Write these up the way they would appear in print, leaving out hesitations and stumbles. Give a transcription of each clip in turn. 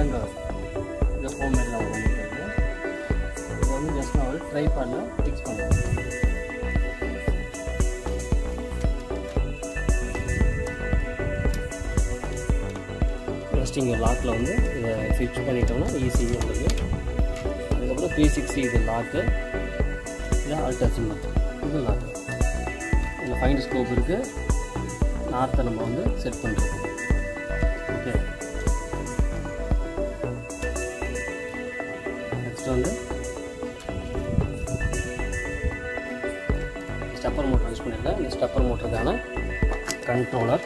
Hanger இந்த ஹோம்மேடில் அவங்க பண்ணியிருக்காங்க. இது வந்து ஜஸ்ட் நான் ஒரு ட்ரைபாடில் ஃபிக்ஸ் பண்ணுறேன். ஜஸ்ட் இங்கே லாக்கில் வந்து இதை ஃபிக்ஸ் பண்ணிட்டோம்னா ஈஸி உங்களுக்கு. அதுக்கப்புறம் 360 இது லாக்கு, இல்லை அல்ட்ராசிமெண்ட் இது லாக்கு. இதில் ஃபைண்ட் ஸ்கோப் இருக்குது. நார்த்தை நம்ம வந்து செட் பண்ணுறோம். ஓகே, நெக்ஸ்ட் வந்து ஸ்டெப்பர் மோட்டர் யூஸ் பண்ணியிருக்கேன். இந்த ஸ்டெப்பர் மோட்டருக்கான controller.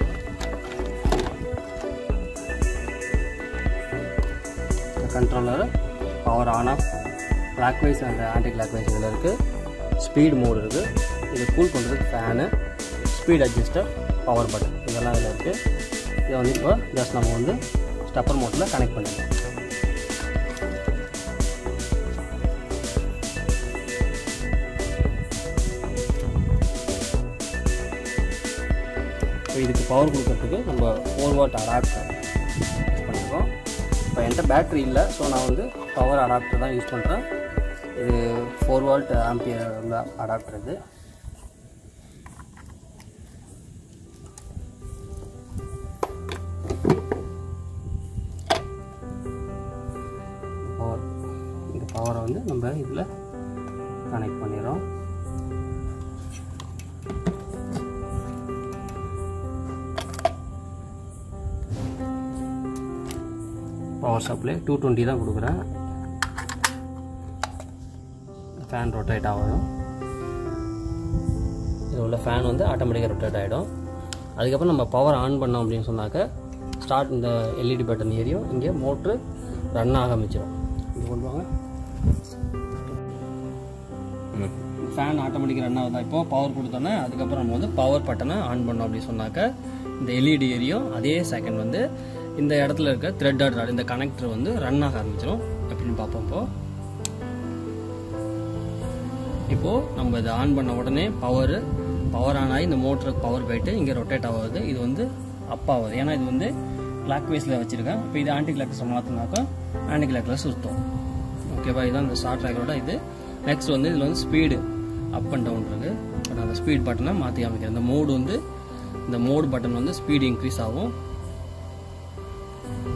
Controller power on off, clockwise and anticlockwise இதில் இருக்குது. ஸ்பீட் மோடு இருக்குது. இது கூல் பண்ணுறதுக்கு fan, speed adjuster, power button இதெல்லாம் இதில் இருக்குது. இதை வந்து இப்போ ஜஸ்ட் நம்ம வந்து ஸ்டெப்பர் மோட்டரில் கனெக்ட் பண்ணிடலாம். இப்போ இதுக்கு பவர் கொடுக்கறதுக்கு நம்ம 4 வாட் அடாப்டர் யூஸ் பண்ணியிருக்கோம். இப்போ என்கிட்ட பேட்ரி இல்லை, ஸோ நான் வந்து பவர் அடாப்டர் தான் யூஸ் பண்ணுறேன். இது 4 வாட் ஆம்பியர் உள்ள அடாப்டர். இது பவர், இந்த பவரை வந்து நம்ம இதில் கனெக்ட் பண்ணிடுறோம். பவர் சப்ளை 220 தான் கொடுக்குறேன். ஃபேன் ரொட்டேட் ஆகும். இதில் உள்ள ஃபேன் வந்து ஆட்டோமேட்டிக்காக ரொட்டேட் ஆகிடும். அதுக்கப்புறம் நம்ம பவர் ஆன் பண்ணோம் அப்படின்னு சொன்னாக்க ஸ்டார்ட் இந்த எல்இடி பட்டன் ஏரியும், இங்கே மோட்ரு ரன் ஆக ஆரம்பிச்சிடும். இது கொண்டு வாங்க. ஃபேன் ஆட்டோமேட்டிக்காக ரன் ஆகுதா? இப்போது பவர் கொடுத்தோன்னே அதுக்கப்புறம் நம்ம வந்து பவர் பட்டனை ஆன் பண்ணோம் அப்படின்னு சொன்னாக்க இந்த எல்இடி ஏரியும் அதே செகண்ட் வந்து இந்த இடத்துல இருக்க த்ரெட்டட் ராட், இந்த கனெக்டர் வந்து ரன் ஆக ஆரம்பிச்சிடும். அப்படின்னு பார்ப்போம். இப்போது நம்ம இதை ஆன் பண்ண உடனே பவர் ஆன் ஆகி இந்த மோட்டருக்கு பவர் போயிட்டு இங்கே ரொட்டேட் ஆகுது. இது வந்து அப் ஆகுது, ஏன்னா இது வந்து கிளாக் வைஸில் வச்சுருக்கேன். இப்போ இது ஆன்டி கிளாக்ஸ் மாற்றினாக்கா ஆன்டி கிளாக்கில் சுற்றும். ஓகேவா? இதுதான் இந்த ஸ்டார்ட் ட்ராக்கரோட இது. நெக்ஸ்ட் வந்து இதில் வந்து ஸ்பீடு அப் அண்ட் டவுன் இருக்குது. பட் அந்த ஸ்பீட் பட்டனை மாற்றி காமிக்கிறேன். இந்த மோடு வந்து இந்த மோடு பட்டன் வந்து ஸ்பீடு இன்க்ரீஸ் ஆகும்.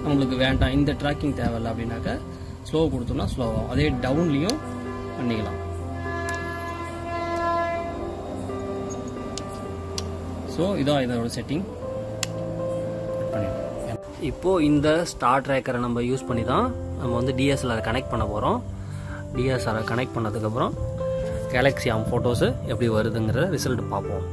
நம்மளுக்கு வேண்டாம், இந்த ட்ராக்கிங் தேவையில்லை அப்படின்னாக்கா ஸ்லோ கொடுத்தோம்னா ஸ்லோ ஆகும். அதே டவுன்லேயும் பண்ணிக்கலாம். ஸோ இதான் இதோட செட்டிங். இப்போது இந்த ஸ்டார் ட்ராக்கரை நம்ம யூஸ் பண்ணி தான் நம்ம வந்து டிஎஸ்எல்ஆர் கனெக்ட் பண்ண போகிறோம். டிஎஸ்எல்ஆர் கனெக்ட் பண்ணதுக்கப்புறம் கேலக்ஸி ஆம் ஃபோட்டோஸு எப்படி வருதுங்கிற ரிசல்ட் பார்ப்போம்.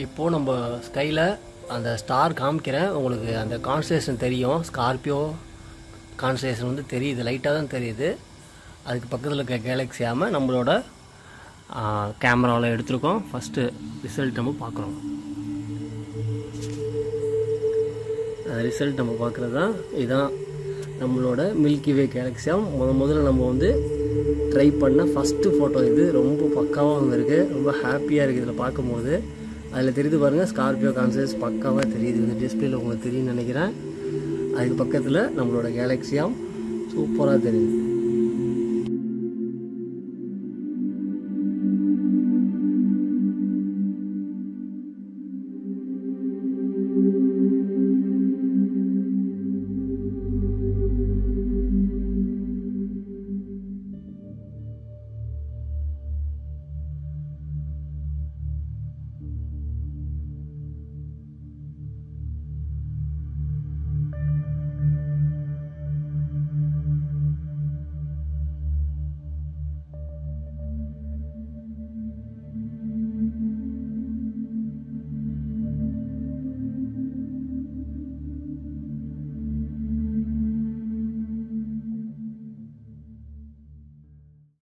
இப்போது நம்ம ஸ்கையில் அந்த ஸ்டார் காமிக்கிறேன். உங்களுக்கு அந்த கான்ஸ்டலேஷன் தெரியும். ஸ்கார்பியோ கான்ஸ்டலேஷன் வந்து தெரியுது, லைட்டாக தான் தெரியுது. அதுக்கு பக்கத்தில் இருக்க கேலக்ஸி ஆமை நம்மளோட கேமராவில் எடுத்துருக்கோம். ஃபஸ்ட்டு ரிசல்ட் நம்ம பார்க்குறோம். ரிசல்ட் நம்ம பார்க்குறது தான் இதுதான் நம்மளோட மில்கி வே கேலக்ஸி ஆம். முதல்ல நம்ம வந்து ட்ரை பண்ண ஃபஸ்ட்டு ஃபோட்டோ இது. ரொம்ப பக்காவாக வந்திருக்கு, ரொம்ப ஹாப்பியாக இருக்குது இதில் பார்க்கும்போது. அதில் தெரியுது பாருங்கள், ஸ்கார்பியோ கான்சஸ் பக்காவாக தெரியுது. இந்த டிஸ்பிளேல உங்களுக்கு தெரியும்னு நினைக்கிறேன். அதுக்கு பக்கத்தில் நம்மளோட கேலக்ஸி ஆம் சூப்பராக தெரியுது.